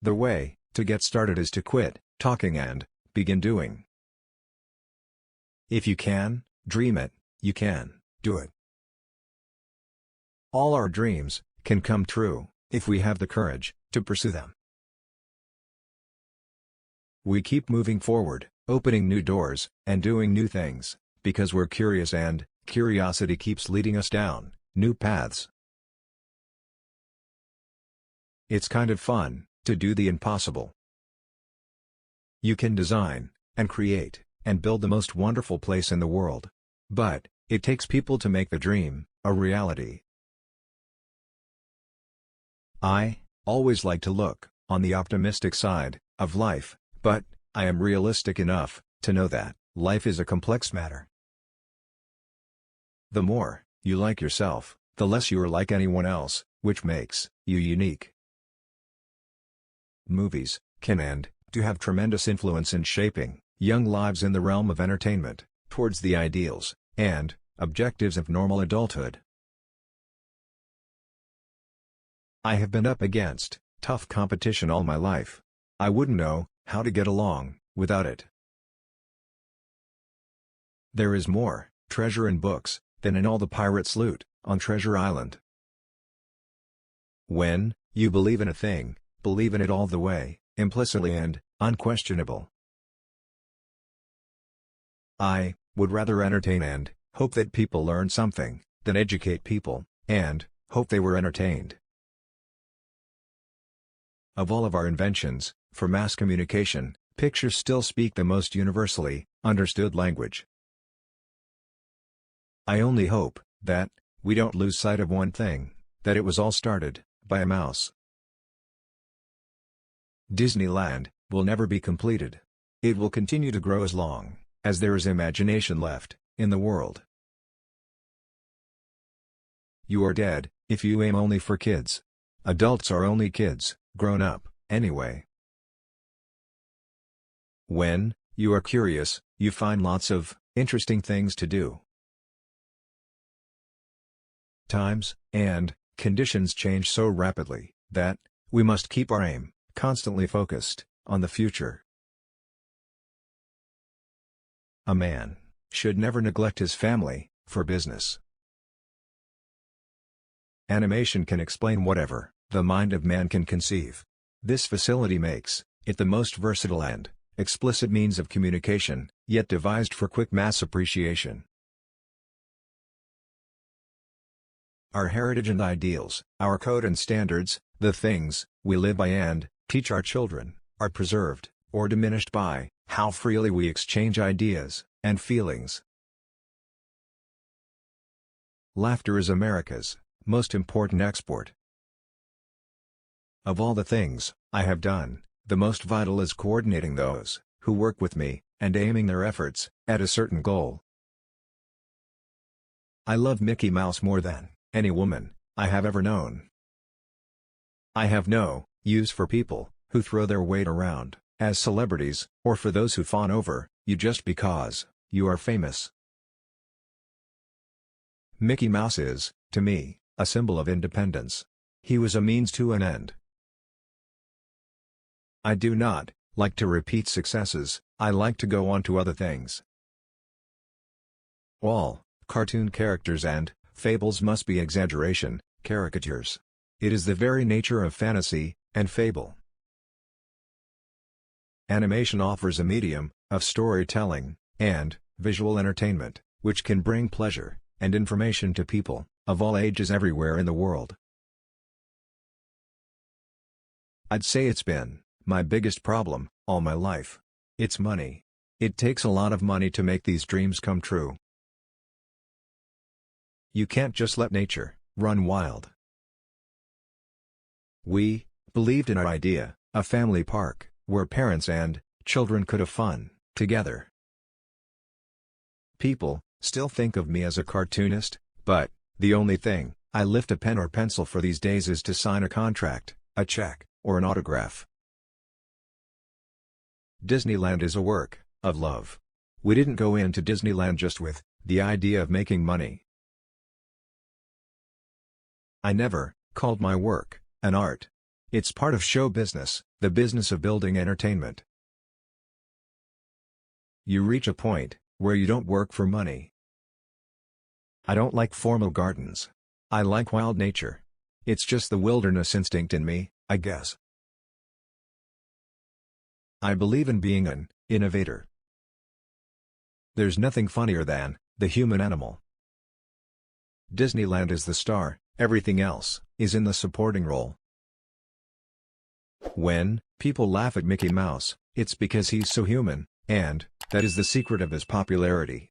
The way to get started is to quit talking and begin doing. If you can dream it, you can do it. All our dreams can come true if we have the courage to pursue them. We keep moving forward, opening new doors, and doing new things, because we're curious, and curiosity keeps leading us down new paths. It's kind of fun to do the impossible. You can design, and create, and build the most wonderful place in the world. But it takes people to make the dream a reality. I always like to look on the optimistic side of life, but I am realistic enough to know that life is a complex matter. The more you like yourself, the less you are like anyone else, which makes you unique. Movies can and do have tremendous influence in shaping young lives in the realm of entertainment, towards the ideals and objectives of normal adulthood. I have been up against tough competition all my life. I wouldn't know how to get along without it. There is more treasure in books than in all the pirates' loot on Treasure Island. When you believe in a thing, believe in it all the way, implicitly and unquestionable. I would rather entertain and hope that people learn something, than educate people and hope they were entertained. Of all of our inventions, for mass communication, pictures still speak the most universally understood language. I only hope that we don't lose sight of one thing, that it was all started by a mouse. Disneyland will never be completed. It will continue to grow as long as there is imagination left in the world. You are dead if you aim only for kids. Adults are only kids, grown up, anyway. When you are curious, you find lots of interesting things to do. Times and conditions change so rapidly that we must keep our aim constantly focused on the future. A man should never neglect his family for business. Animation can explain whatever the mind of man can conceive. This facility makes it the most versatile and explicit means of communication, yet devised for quick mass appreciation. Our heritage and ideals, our code and standards, the things we live by and teach our children, are preserved or diminished by how freely we exchange ideas and feelings. Laughter is America's most important export. Of all the things I have done, the most vital is coordinating those who work with me and aiming their efforts at a certain goal. I love Mickey Mouse more than any woman I have ever known. I have no use for people who throw their weight around as celebrities, or for those who fawn over you just because you are famous. Mickey Mouse is, to me, a symbol of independence. He was a means to an end. I do not like to repeat successes, I like to go on to other things. All cartoon characters and fables must be exaggeration, caricatures. It is the very nature of fantasy and fable. Animation offers a medium of storytelling and visual entertainment, which can bring pleasure and information to people of all ages everywhere in the world. I'd say it's been my biggest problem all my life. It's money. It takes a lot of money to make these dreams come true. You can't just let nature run wild. We believed in our idea, a family park, where parents and children could have fun together. People still think of me as a cartoonist, but the only thing I lift a pen or pencil for these days is to sign a contract, a check, or an autograph. Disneyland is a work of love. We didn't go into Disneyland just with the idea of making money. I never called my work an art. It's part of show business, the business of building entertainment. You reach a point where you don't work for money. I don't like formal gardens. I like wild nature. It's just the wilderness instinct in me, I guess. I believe in being an innovator. There's nothing funnier than the human animal. Disneyland is the star, everything else is in the supporting role. When people laugh at Mickey Mouse, it's because he's so human, and that is the secret of his popularity.